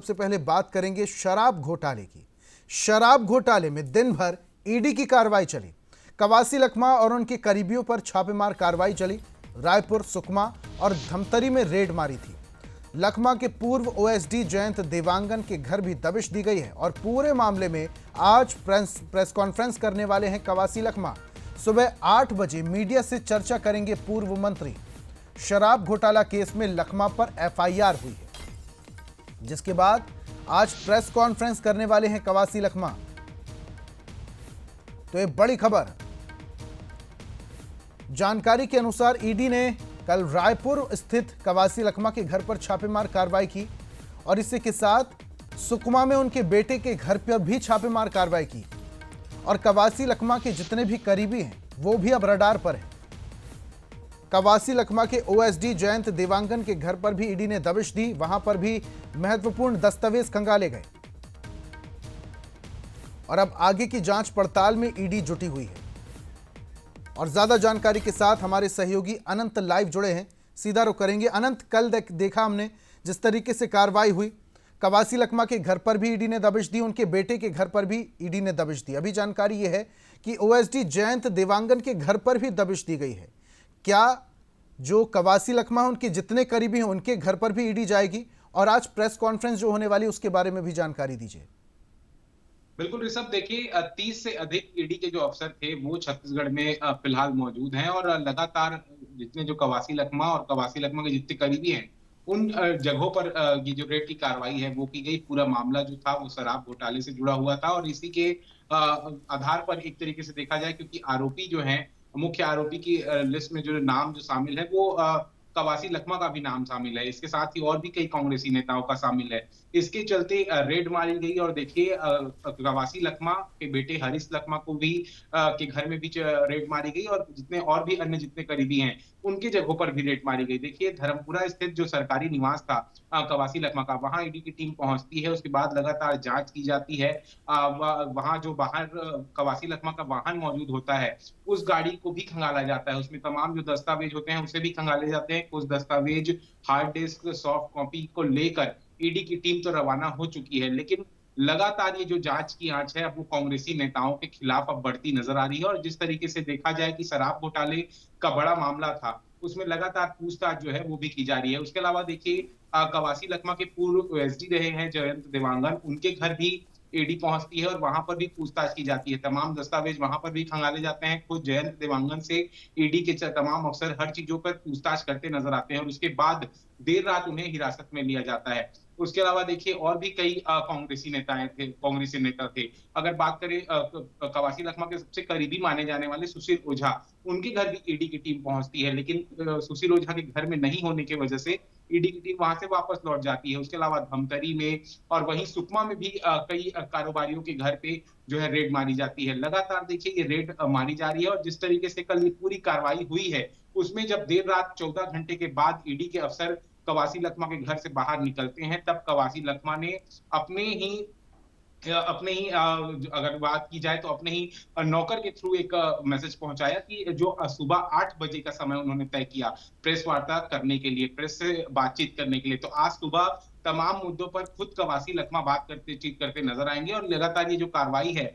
सबसे पहले बात करेंगे शराब घोटाले की। शराब घोटाले में दिन भर ईडी की कार्रवाई चली। कवासी लखमा और उनके करीबियों पर छापेमार कार्रवाई चली। रायपुर, सुकमा और धमतरी में रेड मारी थी। लखमा के पूर्व ओएसडी जयंत देवांगन के घर भी दबिश दी गई है और पूरे मामले में आज प्रेस कॉन्फ्रेंस करने वाले हैं कवासी लखमा। सुबह 8 बजे मीडिया से चर्चा करेंगे पूर्व मंत्री। शराब घोटाला केस में लखमा पर एफआईआर हुई है, जिसके बाद आज प्रेस कॉन्फ्रेंस करने वाले हैं कवासी लखमा। तो ये बड़ी खबर। जानकारी के अनुसार ईडी ने कल रायपुर स्थित कवासी लखमा के घर पर छापेमार कार्रवाई की और इसी के साथ सुकमा में उनके बेटे के घर पर भी छापेमार कार्रवाई की और कवासी लखमा के जितने भी करीबी हैं वो भी अब रडार पर हैं। कवासी लखमा के ओएसडी जयंत देवांगन के घर पर भी ईडी ने दबिश दी। वहां पर भी महत्वपूर्ण दस्तावेज खंगाले गए और अब आगे की जांच पड़ताल में ईडी जुटी हुई है। और ज्यादा जानकारी के साथ हमारे सहयोगी अनंत लाइव जुड़े हैं, सीधा रुख करेंगे। अनंत, कल देखा हमने जिस तरीके से कार्रवाई हुई, कवासी लखमा के घर पर भी ईडी ने दबिश दी, उनके बेटे के घर पर भी ईडी ने दबिश दी। अभी जानकारी यह है कि ओएसडी जयंत देवांगन के घर पर भी दबिश दी गई है। क्या जो कवासी लखमा उनके जितने करीबी हैं उनके घर पर भी ईडी जाएगी? और आज प्रेस कॉन्फ्रेंस जो होने वाली उसके बारे में भी जानकारी दीजिए। बिल्कुल ऋषभ, देखिए 30 से अधिक ईडी के जो अफसर थे वो छत्तीसगढ़ में फिलहाल मौजूद हैं और लगातार जितने जो कवासी लखमा और कवासी लखमा के जितने करीबी हैं उन जगहों पर ये जो रेड की कार्रवाई है वो की गई। पूरा मामला जो था वो शराब घोटाले से जुड़ा हुआ था और इसी के आधार पर एक तरीके से देखा जाए, क्योंकि आरोपी जो है, मुख्य आरोपी की लिस्ट में जो नाम जो शामिल है वो कवासी लखमा का भी नाम शामिल है। इसके साथ ही और भी कई कांग्रेसी नेताओं का शामिल है। इसके चलते रेड मारी गई और देखिए कवासी लखमा के बेटे हरीश लखमा को भी के घर में भी रेड मारी गई और जितने और भी अन्य जितने करीबी हैं उनकी जगहों पर भी रेड मारी गई। देखिए धर्मपुरा स्थित जो सरकारी निवास था कवासी लखमा का, वहां ईडी की टीम पहुंचती है। उसके बाद लगातार जांच की जाती है। वहां जो बाहर कवासी लखमा का वाहन मौजूद होता है उस गाड़ी को भी खंगाला जाता है। उसमें तमाम जो दस्तावेज होते हैं उसे भी खंगाले जाते हैं। कुछ दस्तावेज, हार्ड डिस्क, सॉफ्ट कॉपी को लेकर ईडी की टीम तो रवाना हो चुकी है, लेकिन लगातार ये जो जांच की आंच है अब वो कांग्रेसी नेताओं के खिलाफ अब बढ़ती नजर आ रही है। और जिस तरीके से देखा जाए कि शराब घोटाले का बड़ा मामला था उसमें लगातार पूछताछ जो है वो भी की जा रही है। उसके अलावा देखिए कवासी लखमा के पूर्व ओएसडी रहे हैं जयंत देवांगन, उनके घर भी ईडी पहुंचती है और वहां पर भी पूछताछ की जाती है। तमाम दस्तावेज वहां पर भी खंगाले जाते हैं। खुद जयंत देवांगन से ईडी के तमाम अफसर हर चीजों पर पूछताछ करते नजर आते हैं और उसके बाद देर रात उन्हें हिरासत में लिया जाता है। उसके अलावा देखिए और भी कई कांग्रेसी नेता थे। अगर बात करें कवासी लखमा के सबसे करीबी माने जाने वाले सुशील ओझा, उनके घर भी ईडी की टीम पहुंचती है, लेकिन सुशील ओझा के घर में नहीं होने की वजह से ईडी की टीम वहां से वापस लौट जाती है। उसके अलावा धमतरी में और वहीं सुकमा में भी कई कारोबारियों के घर पे जो है रेड मारी जाती है। लगातार देखिए ये रेड मारी जा रही है और जिस तरीके से कल ये पूरी कार्रवाई हुई है उसमें जब देर रात 14 घंटे के बाद ईडी के अफसर कवासी लखमा के घर से बाहर निकलते हैं तब कवासी लखमा ने अगर बात की जाए तो अपने ही नौकर के थ्रू एक मैसेज पहुंचाया कि जो सुबह 8 बजे का समय उन्होंने तय किया प्रेस वार्ता करने के लिए, प्रेस से बातचीत करने के लिए। तो आज सुबह तमाम मुद्दों पर खुद कवासी लखमा बातचीत करते नजर आएंगे और लगातार ये जो कार्रवाई है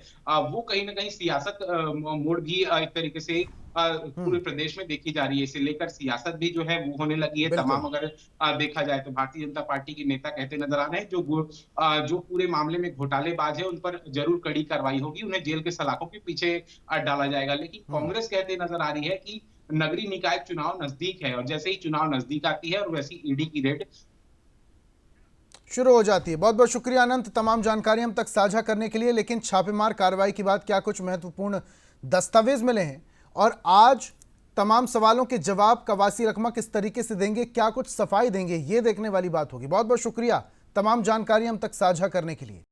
वो कहीं ना कहीं सियासत मोड़ भी एक तरीके से पूरे प्रदेश में देखी जा रही है। इसे लेकर सियासत भी जो है वो होने लगी है। बिल्कुल। तमाम अगर देखा जाए तो भारतीय जनता पार्टी के नेता कहते नजर आ रहे हैं जो पूरे मामले में घोटालेबाज है उन पर जरूर कड़ी कार्रवाई होगी, उन्हें जेल के सलाखों के पीछे डाला जाएगा। लेकिन कांग्रेस कहते नजर आ रही है कि नगरीय निकाय चुनाव नजदीक है और जैसे ही चुनाव नजदीक आती है और वैसी ईडी की रेड शुरू हो जाती है। बहुत बहुत शुक्रिया अनंत, तमाम जानकारी हम तक साझा करने के लिए। लेकिन छापेमार कार्रवाई के बाद क्या कुछ महत्वपूर्ण दस्तावेज मिले हैं और आज तमाम सवालों के जवाब कवासी लखमा किस तरीके से देंगे, क्या कुछ सफाई देंगे, ये देखने वाली बात होगी। बहुत बहुत शुक्रिया तमाम जानकारी हम तक साझा करने के लिए।